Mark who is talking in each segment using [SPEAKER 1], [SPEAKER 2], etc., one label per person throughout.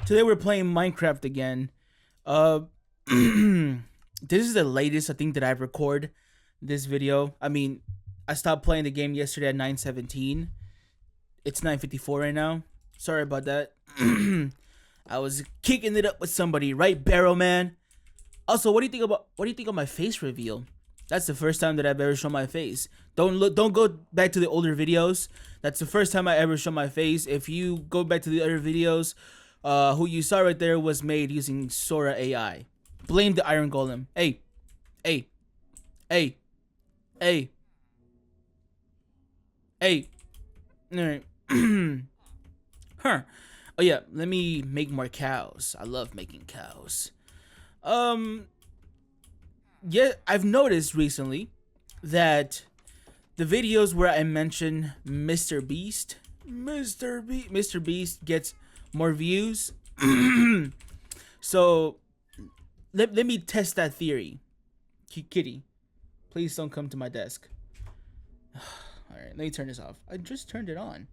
[SPEAKER 1] Today we're playing Minecraft again. Uh, this is the latest I think that I've recorded this video. I mean, I stopped playing the game yesterday at 9:17. It's 9:54 right now. Sorry about that. I was kicking it up with somebody, right, Barrow Man? Also, what do you think of my face reveal? That's the first time that I've ever shown my face. Don't go back to the older videos. That's the first time I ever show my face. If you go back to the other videos, who you saw right there was made using Sora AI. Blame the Iron Golem. Hey, hey, hey, hey, hey. Alright. Huh. Oh yeah, let me make more cows. I love making cows. Yeah, I've noticed recently that the videos where I mention Mr. Beast gets more views. So let me test that theory. Kitty, please don't come to my desk. All right, let me turn this off. I just turned it on.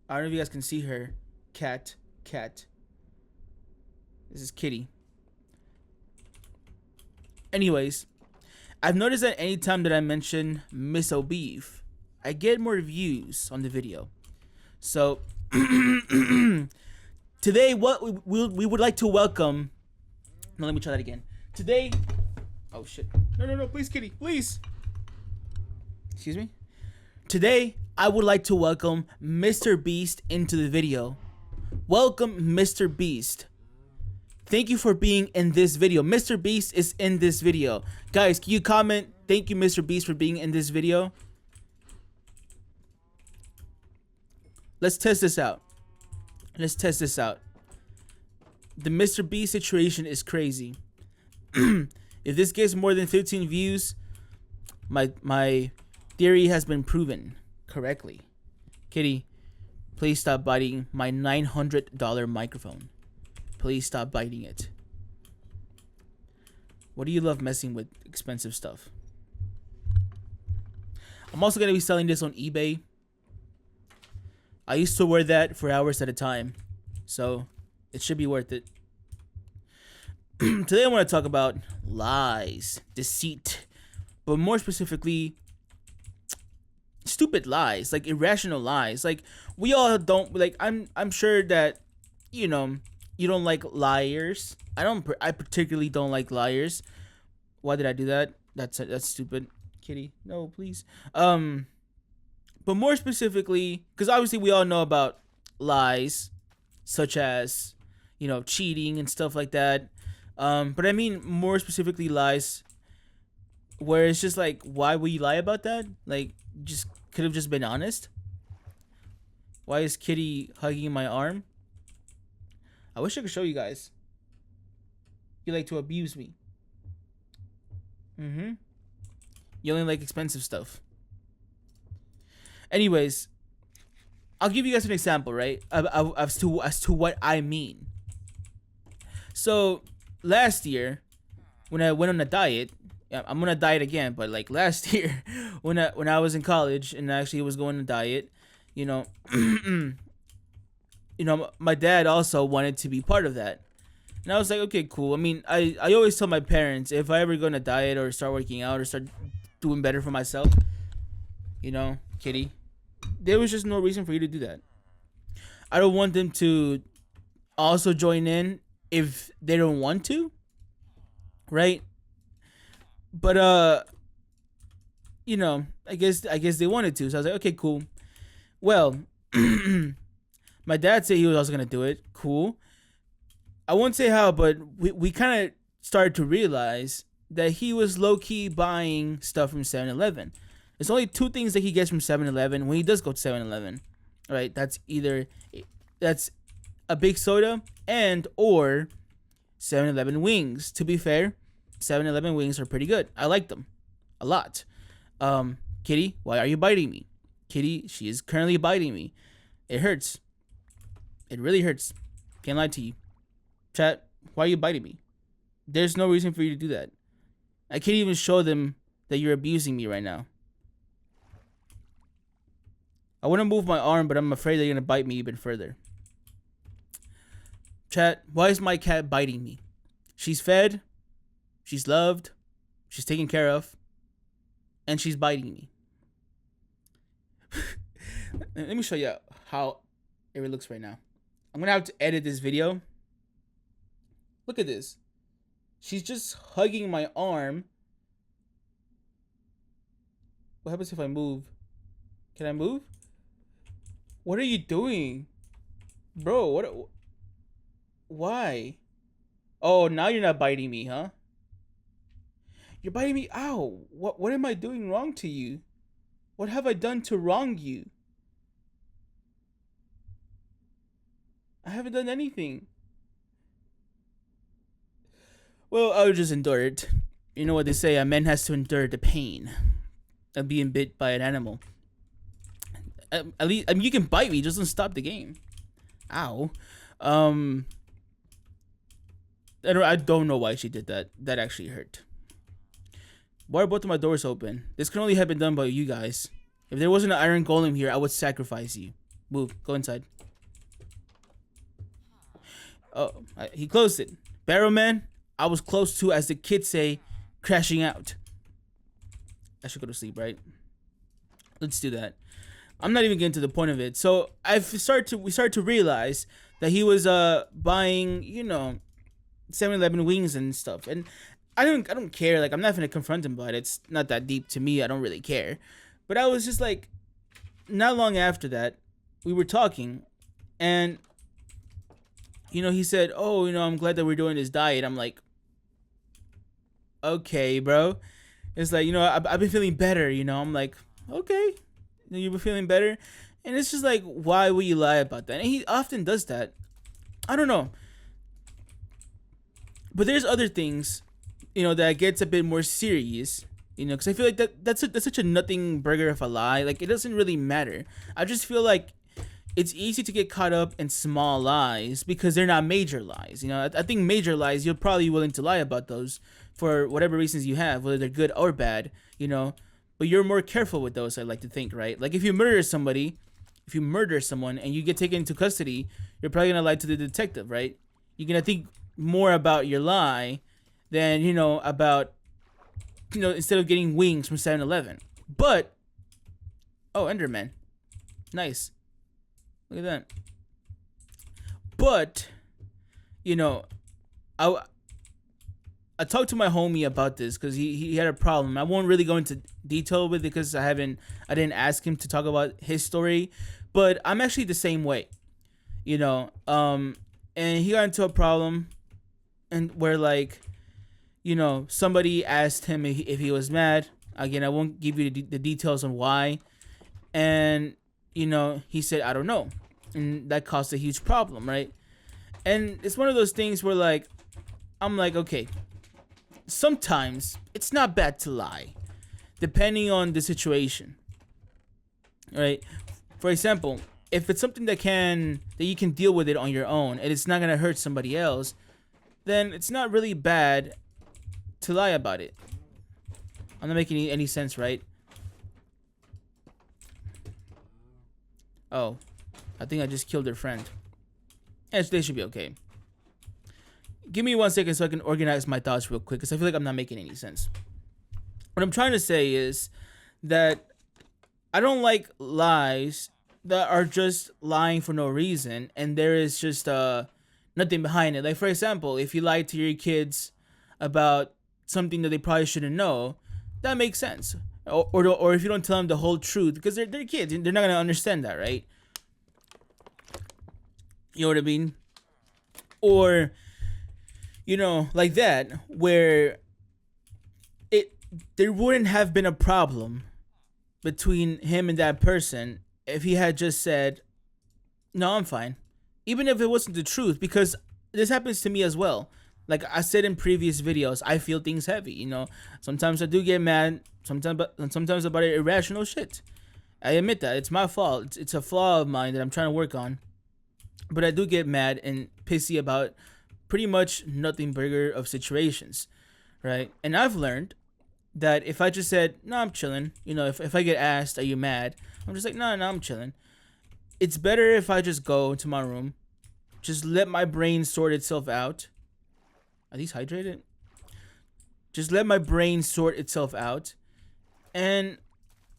[SPEAKER 1] I don't know if you guys can see her. Cat. This is Kitty. Anyways, I've noticed that anytime that I mention Miso Beef, I get more views on the video. So today, what we would like to welcome. No, let me try that again. Today, oh shit! No, please, Kitty, please. Excuse me. Today, I would like to welcome Mr. Beast into the video. Welcome, Mr. Beast. Thank you for being in this video. Mr. Beast is in this video. Guys, can you comment? Thank you, Mr. Beast, for being in this video. Let's test this out. The Mr. Beast situation is crazy. If this gets more than 15 views, my theory has been proven correctly. Kitty, please stop biting my $900 microphone. Please stop biting it. What do you love messing with expensive stuff? I'm also going to be selling this on eBay. I used to wear that for hours at a time, so it should be worth it. Today I want to talk about lies, deceit, but more specifically, stupid lies, like irrational lies. Like we all don't like. I'm sure that you know you don't like liars. I particularly don't like liars. Why did I do that? That's stupid. Kitty, no, please. But more specifically, because obviously we all know about lies, such as cheating and stuff like that. But I mean more specifically lies where it's just like, why would you lie about that? Like, just could have just been honest. Why is Kitty hugging my arm? I wish I could show you guys. You like to abuse me. You only like expensive stuff. Anyways, I'll give you guys an example, right? As to what I mean. So last year, when I went on a diet, I'm on a diet again, but like last year, when I was in college and actually was going on a diet, my dad also wanted to be part of that. And I was like, okay, cool. I mean, I always tell my parents, if I ever go on a diet or start working out or start doing better for myself, Kitty, there was just no reason for you to do that. I don't want them to also join in if they don't want to, right? But I guess they wanted to. So I was like, okay, cool. Well, my dad said he was also gonna do it. Cool. I won't say how, but we kind of started to realize that he was low-key buying stuff from 7-Eleven. There's only two things that he gets from 7-Eleven when he does go to 7-Eleven. Right? That's a big soda and or 7-Eleven wings. To be fair, 7-Eleven wings are pretty good. I like them a lot. Kitty, why are you biting me? Kitty, she is currently biting me. It hurts. It really hurts. Can't lie to you. Chat, why are you biting me? There's no reason for you to do that. I can't even show them that you're abusing me right now. I want to move my arm, but I'm afraid they're going to bite me even further. Chat, why is my cat biting me? She's fed, she's loved, she's taken care of, and she's biting me. Let me show you how it looks right now. I'm gonna have to edit this video. Look at this. She's just hugging my arm. What happens if I move? Can I move? What are you doing? Bro, what? Why? Oh, now you're not biting me, huh? You're biting me. Ow. What am I doing wrong to you? What have I done to wrong you? I haven't done anything. Well, I'll just endure it. You know what they say, a man has to endure the pain of being bit by an animal. At least, I mean, you can bite me, just don't stop the game. Ow. I don't know why she did that. That actually hurt. Why are both of my doors open? This can only have been done by you guys. If there wasn't an iron golem here, I would sacrifice you. Move. Go inside. Oh, he closed it. Barrowman, I was close to, as the kids say, crashing out. I should go to sleep, right? Let's do that. I'm not even getting to the point of it. So we started to realize that he was buying, 7-Eleven wings and stuff. And I don't care. Like, I'm not gonna confront him about it. It's not that deep to me. I don't really care. But I was just like, not long after that, we were talking, and he said, "Oh, I'm glad that we're doing this diet." I'm like, "Okay, bro." It's like, I've been feeling better. I'm like, "Okay, you've been feeling better," and it's just like, why would you lie about that? And he often does that. I don't know, but there's other things, that gets a bit more serious. Because I feel like that's such a nothing burger of a lie. Like, it doesn't really matter. I just feel like it's easy to get caught up in small lies because they're not major lies. I think major lies, you're probably willing to lie about those for whatever reasons you have, whether they're good or bad, But you're more careful with those, I like to think, right? Like, if you murder someone and you get taken into custody, you're probably going to lie to the detective, right? You're going to think more about your lie than, about, instead of getting wings from 7-Eleven. But, oh, Enderman. Nice. Look at that. But, I talked to my homie about this because he had a problem. I won't really go into detail with it because I didn't ask him to talk about his story, but I'm actually the same way, and he got into a problem, and where, like, somebody asked him if he was mad. Again, I won't give you the details on why, and he said, "I don't know," and that caused a huge problem, right? And it's one of those things where, like, I'm like, okay, sometimes it's not bad to lie, depending on the situation, right? For example, if it's something that you can deal with it on your own and it's not gonna hurt somebody else, then it's not really bad to lie about it. I'm not making any sense, right? Oh, I think I just killed their friend. Yes, they should be okay. Give me 1 second so I can organize my thoughts real quick, because I feel like I'm not making any sense. What I'm trying to say is that I don't like lies that are just lying for no reason, and there is just nothing behind it. Like, for example, if you lie to your kids about something that they probably shouldn't know, that makes sense. Or if you don't tell them the whole truth, because they're kids, they're not gonna understand that, right? You know what I mean? Or, like that, where there wouldn't have been a problem between him and that person if he had just said, "No, I'm fine," even if it wasn't the truth, because this happens to me as well. Like I said in previous videos, I feel things heavy. Sometimes I do get mad. Sometimes about irrational shit. I admit that it's my fault. It's a flaw of mine that I'm trying to work on. But I do get mad and pissy about pretty much nothing bigger of situations, right? And I've learned that if I just said, "No, I'm chilling," if I get asked, "Are you mad?" I'm just like, no, I'm chilling. It's better if I just go to my room, just let my brain sort itself out. Are these hydrated? Just let my brain sort itself out, and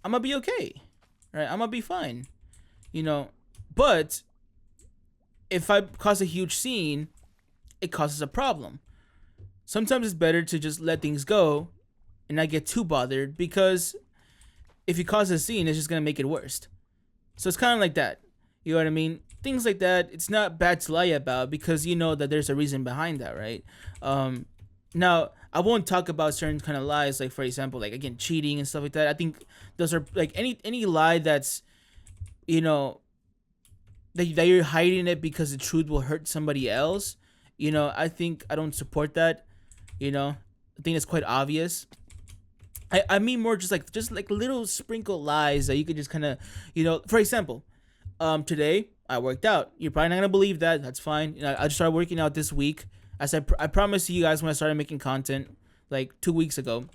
[SPEAKER 1] I'm gonna be okay, right? I'm gonna be fine, you know. But if I cause a huge scene, it causes a problem. Sometimes it's better to just let things go and not get too bothered, because if you cause a scene, it's just gonna make it worse. So it's kind of like that. You know what I mean? Things like that. It's not bad to lie about, because you know that there's a reason behind that, right? Now I won't talk about certain kind of lies, like for example, like again, cheating and stuff like that. I think those are like any lie that's, you know, that you're hiding it because the truth will hurt somebody else. You know, I think I don't support that. You know, I think it's quite obvious. I mean more just like little sprinkle lies that you could just kind of, you know, for example, today I worked out. You're probably not gonna believe that. That's fine. You know, I just started working out this week. As I promised you guys when I started making content like 2 weeks ago.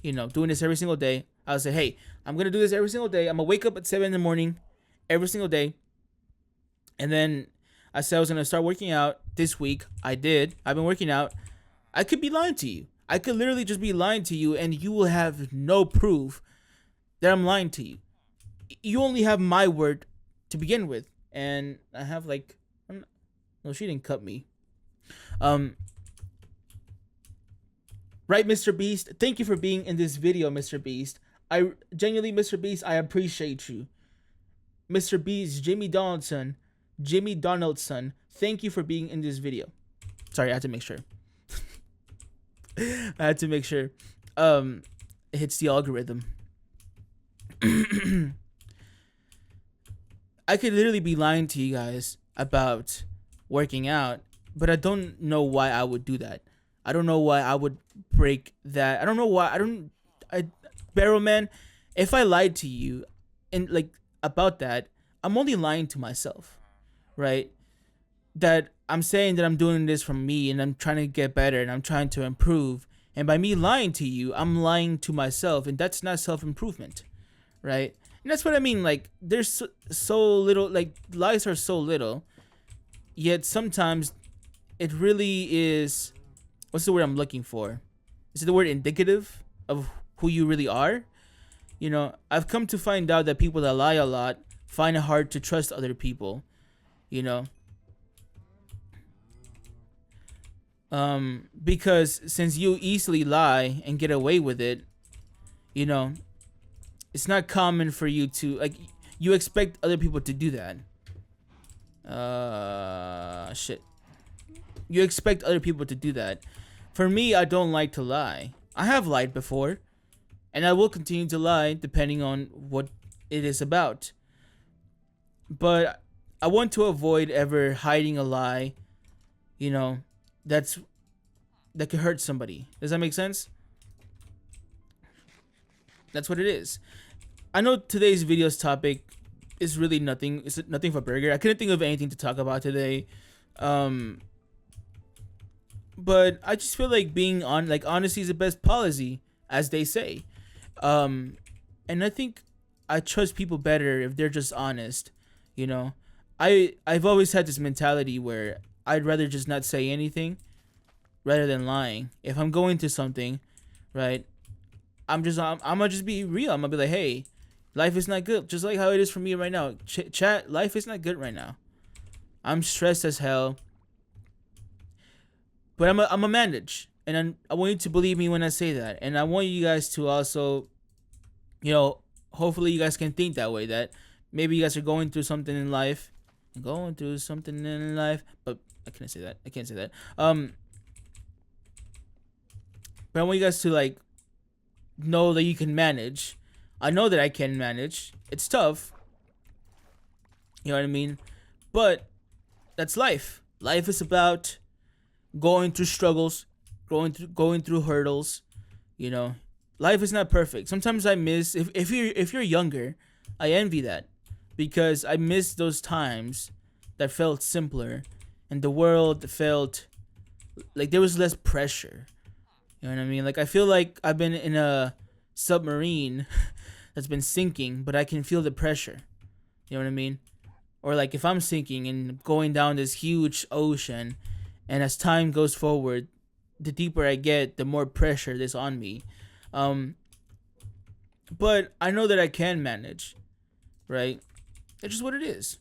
[SPEAKER 1] You know, doing this every single day. I would say, hey, I'm gonna do this every single day. I'm gonna wake up at 7 in the morning, every single day. And then I said I was gonna start working out this week. I did. I've been working out. I could be lying to you. I could literally just be lying to you, and you will have no proof that I'm lying to you. You only have my word to begin with, and I have like, no, she didn't cut me. Right, Mr. Beast. Thank you for being in this video, Mr. Beast. I genuinely, Mr. Beast, I appreciate you. Mr. Beast, Jimmy Donaldson, thank you for being in this video. Sorry, I had to make sure. I had to make sure. It hits the algorithm. I could literally be lying to you guys about working out, but I don't know why I would do that. I don't know why I would break that. I don't know why. Barrel Man, if I lied to you and like about that, I'm only lying to myself, right? That I'm saying that I'm doing this for me and I'm trying to get better and I'm trying to improve. And by me lying to you, I'm lying to myself, and that's not self-improvement, right? And that's what I mean. Like, there's so little, like, lies are so little, yet sometimes it really is, what's the word I'm looking for? Is it the word indicative of who you really are? You know, I've come to find out that people that lie a lot find it hard to trust other people, you know? Because since you easily lie and get away with it, you know, it's not common for you to, like, you expect other people to do that. Shit. You expect other people to do that. For me, I don't like to lie. I have lied before, and I will continue to lie depending on what it is about. But I want to avoid ever hiding a lie, you know, that could hurt somebody. Does that make sense? That's what it is. I know today's video's topic is really nothing. It's nothing for burger. I couldn't think of anything to talk about today. But I just feel like being honesty is the best policy, as they say. And I think I trust people better if they're just honest. You know, I've always had this mentality where I'd rather just not say anything rather than lying. If I'm going through something, right, I'm gonna just be real. I'm gonna be like, hey, life is not good. Just like how it is for me right now. Chat, life is not good right now. I'm stressed as hell. But I'm a manage. And I want you to believe me when I say that. And I want you guys to also, you know, hopefully you guys can think that way. That maybe you guys are going through something in life. But I can't say that. But I want you guys to, like, know that you can manage. I know that I can manage. It's tough. You know what I mean? But that's life. Life is about going through struggles, going through hurdles. You know, life is not perfect. Sometimes I miss, if you're younger, I envy that, because I miss those times that felt simpler and the world felt like there was less pressure. You know what I mean? Like, I feel like I've been in a submarine that's been sinking, but I can feel the pressure. You know what I mean? or like if I'm sinking and going down this huge ocean, and as time goes forward, the deeper I get, the more pressure there's on me. Um, but I know that I can manage, right? It's just what it is.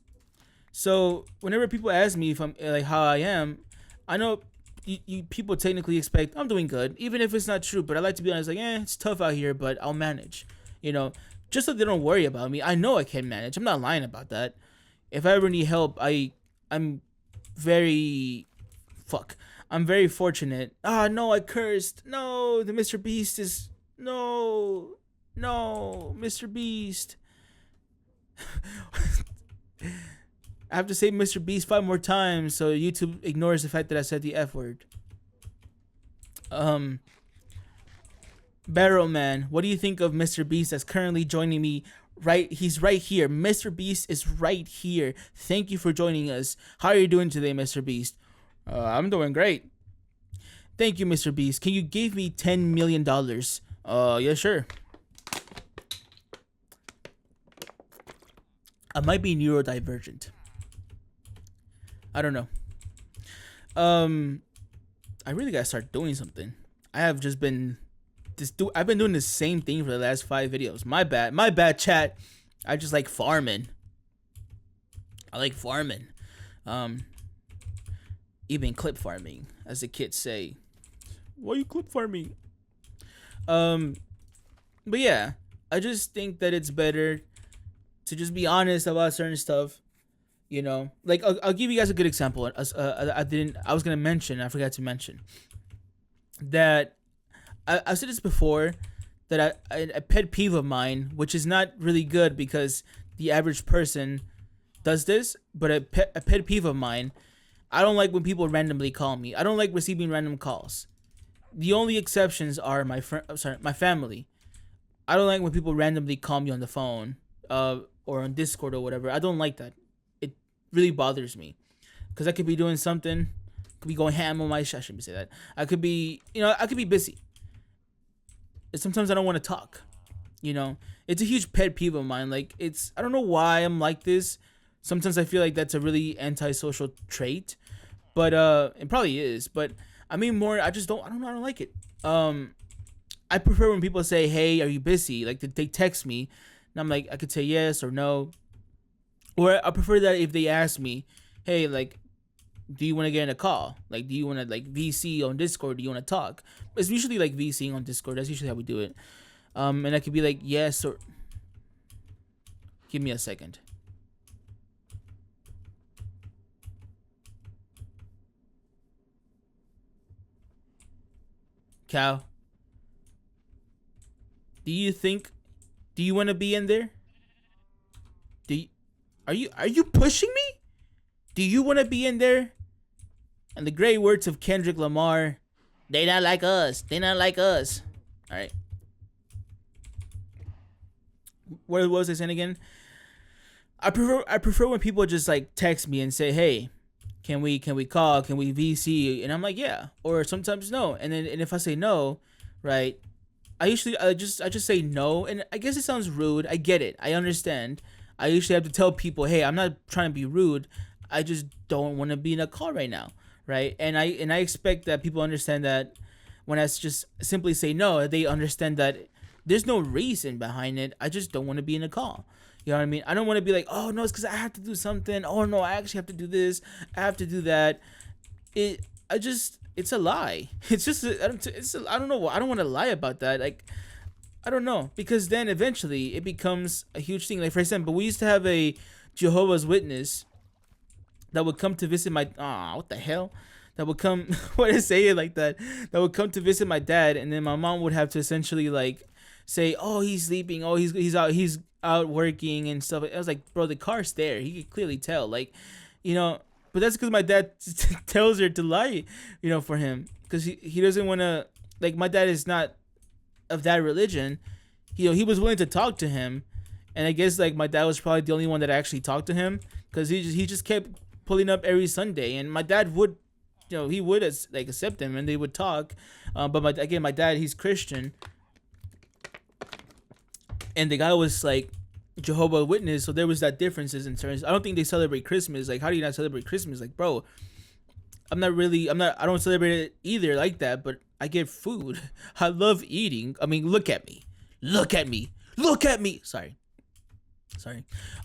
[SPEAKER 1] So whenever people ask me if I'm like how I am, I know you people technically expect I'm doing good, even if it's not true. But I like to be honest, like, it's tough out here, but I'll manage. You know, just so they don't worry about me. I know I can manage. I'm not lying about that. If I ever need help, I'm very fuck. I'm very fortunate. Ah, no, I cursed. No, the Mr. Beast is no, Mr. Beast. I have to say Mr. Beast 5 more times so YouTube ignores the fact that I said the F word. Um, Barrel Man, what do you think of Mr. Beast that's currently joining me? Right, he's right here. Mr. Beast is right here. Thank you for joining us. How are you doing today, Mr. Beast? I'm doing great. Thank you, Mr. Beast. Can you give me $10 million? Yeah, sure. I might be neurodivergent. I don't know. I really gotta start doing something. I have just been I've been doing the same thing for the last 5 videos. My bad. My bad, chat. I just like farming. I like farming. Even clip farming, as the kids say. Why are you clip farming? But yeah, I just think that it's better to just be honest about certain stuff. You know, like I'll give you guys a good example. I was gonna mention, I forgot to mention that I've said this before, that a pet peeve of mine, which is not really good because the average person does this, but a pet peeve of mine, I don't like when people randomly call me. I don't like receiving random calls. The only exceptions are my family. I don't like when people randomly call me on the phone, or on Discord or whatever. I don't like that. It really bothers me because I could be doing something, could be going ham on my. I shouldn't say that. I could be, I could be busy. Sometimes I don't want to talk. It's a huge pet peeve of mine. Like, I don't know why I'm like this. Sometimes I feel like that's a really antisocial trait, but it probably is. But I mean, more, I don't know. I don't like it. I prefer when people say, "Hey, are you busy?" Like they text me, and I'm like, I could say yes or no. Or I prefer that if they ask me, "Hey, like, do you want to get in a call? Like, do you want to like VC on Discord? Do you want to talk?" It's usually like VCing on Discord. That's usually how we do it. And I could be like, yes, or give me a second. Cow, do you want to be in there? Are you pushing me? Do you want to be in there? And the great words of Kendrick Lamar, they not like us. They not like us. All right. What was I saying again? I prefer when people just like text me and say, "Hey, can we call? Can we VC?" And I'm like, "Yeah," or sometimes no. And if I say no, right, I just say no. And I guess it sounds rude. I get it. I understand. I usually have to tell people, "Hey, I'm not trying to be rude. I just don't want to be in a call right now." Right? And I expect that people understand that when I just simply say no, they understand that there's no reason behind it. I just don't want to be in a call. You know what I mean? I don't want to be like, "Oh no, it's because I have to do something. Oh no, I actually have to do this. I have to do that." It's a lie. It's just I don't know. I don't want to lie about that. Like, I don't know, because then eventually it becomes a huge thing. Like, for example, we used to have a Jehovah's Witness that would come to visit my what the hell, that would come why did I say it like that, that would come to visit my dad, and then my mom would have to essentially like say, "Oh, he's sleeping. Oh, he's out working and stuff." I was like, "Bro, the car's there. He could clearly tell." Like, but that's because my dad tells her to lie, for him, because he doesn't want to, like, my dad is not of that religion. He was willing to talk to him, and I guess like my dad was probably the only one that actually talked to him, because he just kept pulling up every Sunday, and my dad would, he would like accept him, and they would talk. But my dad, he's Christian, and the guy was like Jehovah Witness, so there was that differences in terms. I don't think they celebrate Christmas. Like, how do you not celebrate Christmas? Like, bro, I don't celebrate it either like that, but I get food. I love eating. I mean, look at me. Look at me. Look at me. Sorry.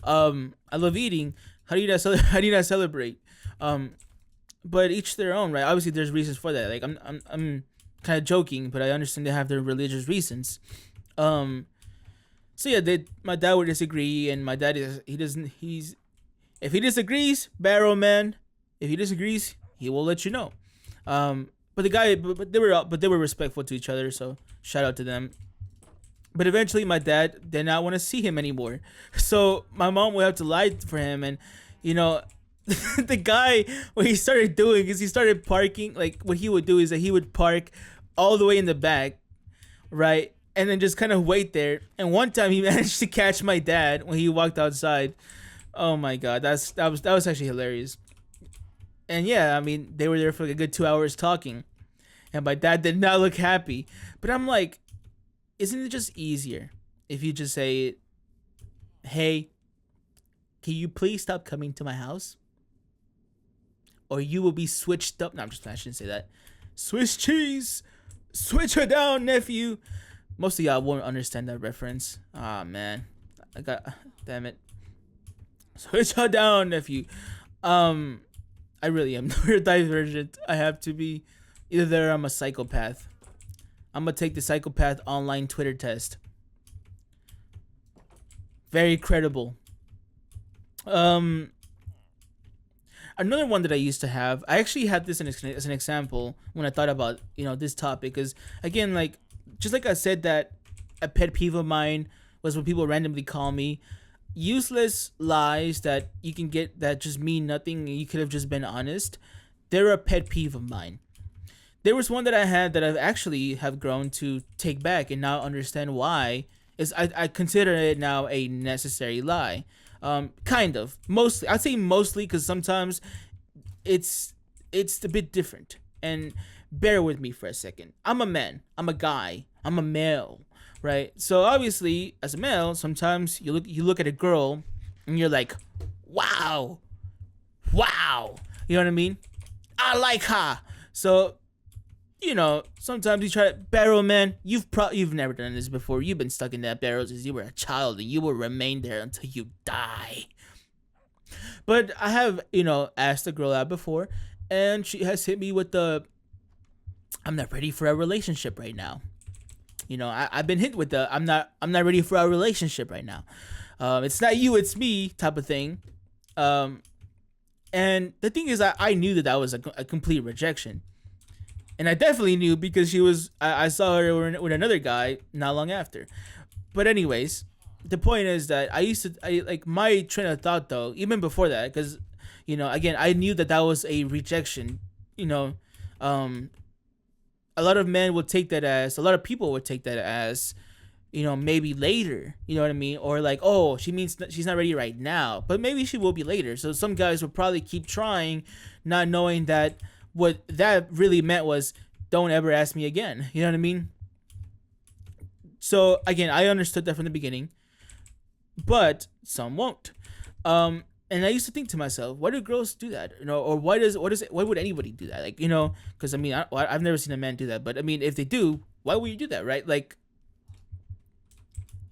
[SPEAKER 1] I love eating. How do you not how do you not celebrate? Um, but each their own, right? Obviously, there's reasons for that. Like, I'm kind of joking, but I understand they have their religious reasons. Um, so yeah, my dad would disagree, and my dad he doesn't he's if he disagrees, Barrow man. If he disagrees, he will let you know. But the guy, but they were respectful to each other, so shout out to them. But eventually, my dad did not want to see him anymore, so my mom would have to lie for him, and you know, the guy, what he started doing is he started parking. Like, what he would do is that he would park all the way in the back, right, and then just kind of wait there. And one time he managed to catch my dad when he walked outside. Oh my god, that was actually hilarious. And yeah, I mean, they were there for like a good 2 hours talking, and my dad did not look happy. But I'm like, isn't it just easier if you just say, "Hey, can you please stop coming to my house, or you will be switched up"? No, I shouldn't say that. Swiss cheese, switch her down, nephew. Most of y'all won't understand that reference. Ah, man, damn it. Switch her down, nephew. I really am neurodivergent. I have to be. Either there or I'm a psychopath. I'm gonna take the psychopath online Twitter test. Very credible. Another one that I used to have. I actually had this as an example when I thought about this topic. Because again, like just like I said, that a pet peeve of mine was when people randomly call me useless lies that you can get that just mean nothing, and you could have just been honest. They're a pet peeve of mine. There was one that I had that I've actually have grown to take back and now understand why. Is I consider it now a necessary lie. Kind of. Mostly. I'd say mostly, because sometimes it's a bit different. And bear with me for a second. I'm a man. I'm a guy. I'm a male. Right? So obviously, as a male, sometimes you look at a girl and you're like, wow. Wow. You know what I mean? I like her. So sometimes you try to barrel, man. You've never done this before. You've been stuck in that barrel since you were a child, and you will remain there until you die. But I have, asked a girl out before, and she has hit me with I'm not ready for a relationship right now. I've been hit with I'm not ready for a relationship right now. It's not you, it's me type of thing. And the thing is, I knew that was a complete rejection. And I definitely knew because I saw her with another guy not long after. But anyways, the point is that I like my train of thought though, even before that, because, again, I knew that was a rejection. A lot of men would take that as, a lot of people would take that as, maybe later, you know what I mean? Or like, oh, she means she's not ready right now, but maybe she will be later. So some guys would probably keep trying, not knowing that what that really meant was, don't ever ask me again. You know what I mean? So again, I understood that from the beginning, but some won't. And I used to think to myself, why do girls do that? Or why would anybody do that? Like, because I mean, I've never seen a man do that, but I mean, if they do, why would you do that, right? Like,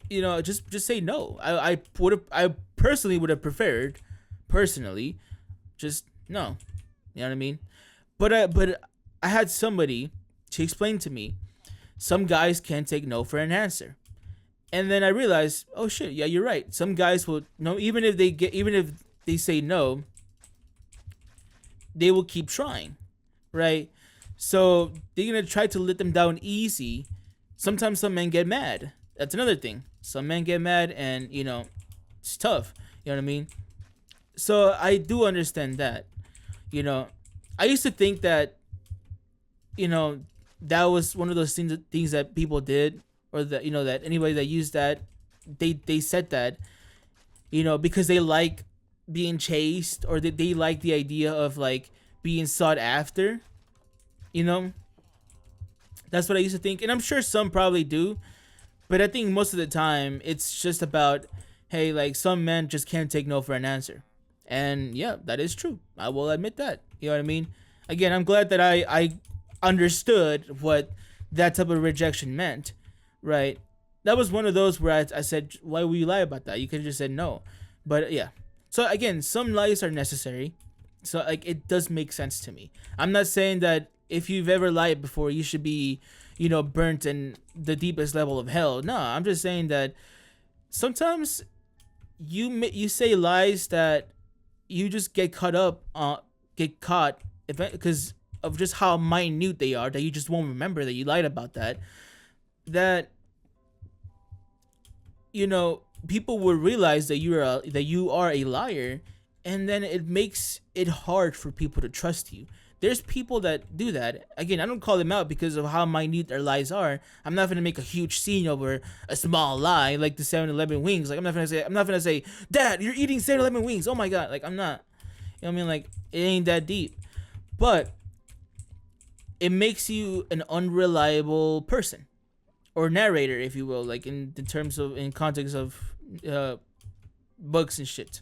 [SPEAKER 1] just say no. I personally would have preferred, just no. You know what I mean? But I had somebody to explain to me, some guys can't take no for an answer. And then I realized, oh shit, yeah, you're right. Some guys will no, even if they say no, they will keep trying, right? So they're gonna try to let them down easy. Sometimes some men get mad. That's another thing. Some men get mad, and it's tough. You know what I mean? So I do understand that. I used to think that, that was one of those things that people did, or that that anybody that used that, they said that, because they like being chased, or that they like the idea of like being sought after. That's what I used to think, and I'm sure some probably do, but I think most of the time it's just about hey, like some men just can't take no for an answer. And yeah, that is true. I will admit that. You know what I mean? Again, I'm glad that I understood what that type of rejection meant, right? That was one of those where I said, why will you lie about that? You could have just said no. But yeah. So again, some lies are necessary. So like it does make sense to me. I'm not saying that if you've ever lied before, you should be, burnt in the deepest level of hell. No, I'm just saying that sometimes you say lies that you just get caught because of just how minute they are, that you just won't remember that you lied about that people will realize that you are a liar, and then it makes it hard for people to trust you. There's people that do that. Again, I don't call them out because of how minute their lies are. I'm not gonna make a huge scene over a small lie like the 7-Eleven wings. Like I'm not gonna say, Dad, you're eating 7-Eleven wings. Oh my god. Like I'm not. You know what I mean? Like it ain't that deep. But it makes you an unreliable person or narrator, if you will, like in context of books and shit.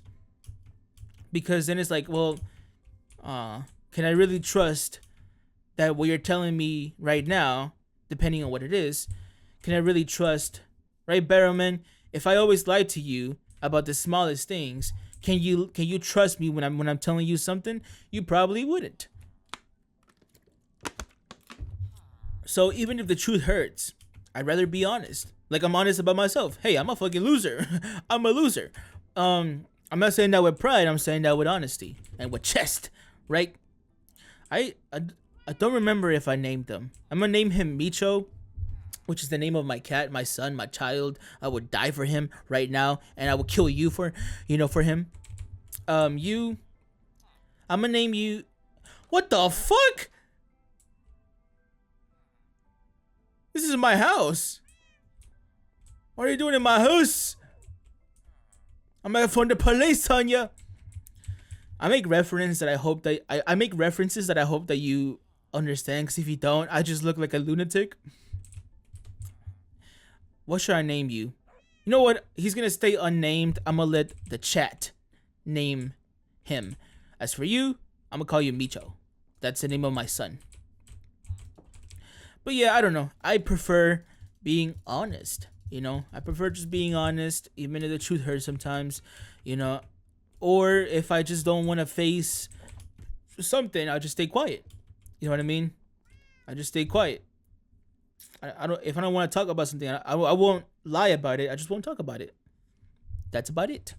[SPEAKER 1] Because then it's like, well, can I really trust that what you're telling me right now, depending on what it is, can I really trust, right, Barrowman? If I always lie to you about the smallest things, can you trust me when I'm telling you something? You probably wouldn't. So even if the truth hurts, I'd rather be honest. Like I'm honest about myself. Hey, I'm a fucking loser. I'm a loser. I'm not saying that with pride. I'm saying that with honesty and with chest, right? I don't remember if I named them. I'm gonna name him Micho, which is the name of my cat, my son, my child. I would die for him right now, and I would kill you for him. I'm gonna name you. What the fuck? This is my house. What are you doing in my house? I'm gonna phone the police on ya. I make references that I hope that you understand. Cause if you don't, I just look like a lunatic. What should I name you? You know what? He's gonna stay unnamed. I'm gonna let the chat name him. As for you, I'm gonna call you Micho. That's the name of my son. But yeah, I don't know. I prefer being honest. I prefer just being honest, even if the truth hurts sometimes. Or if I just don't want to face something, I'll just stay quiet. You know what I mean? I just stay quiet. I don't. If I don't want to talk about something, I won't lie about it. I just won't talk about it. That's about it.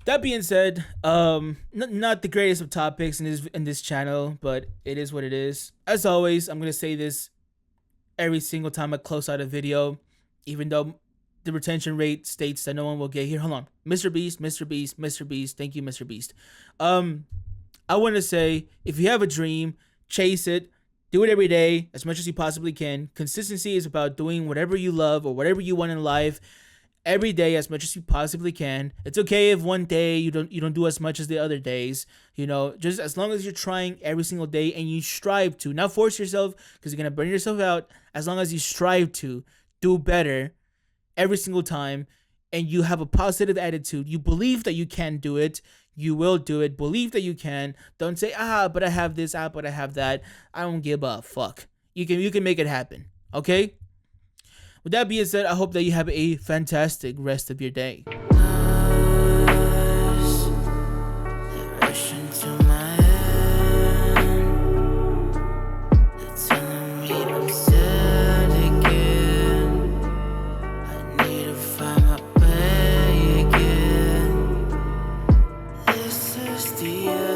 [SPEAKER 1] That being said, not the greatest of topics in this channel, but it is what it is. As always, I'm gonna say this every single time I close out a video, even though the retention rate states that no one will get here. Hold on, Mr. Beast. Thank you, Mr. Beast. I want to say, if you have a dream, chase it. Do it every day as much as you possibly can. Consistency is about doing whatever you love or whatever you want in life every day as much as you possibly can. It's okay if one day you don't do as much as the other days. Just as long as you're trying every single day and you strive to, not force yourself because you're gonna burn yourself out. As long as you strive to do better every single time, and you have a positive attitude, you believe that you can do it, you will do it. Believe that you can. Don't say, but I have this, but I have that. I don't give a fuck. You can make it happen. Okay? With that being said, I hope that you have a fantastic rest of your day.
[SPEAKER 2] The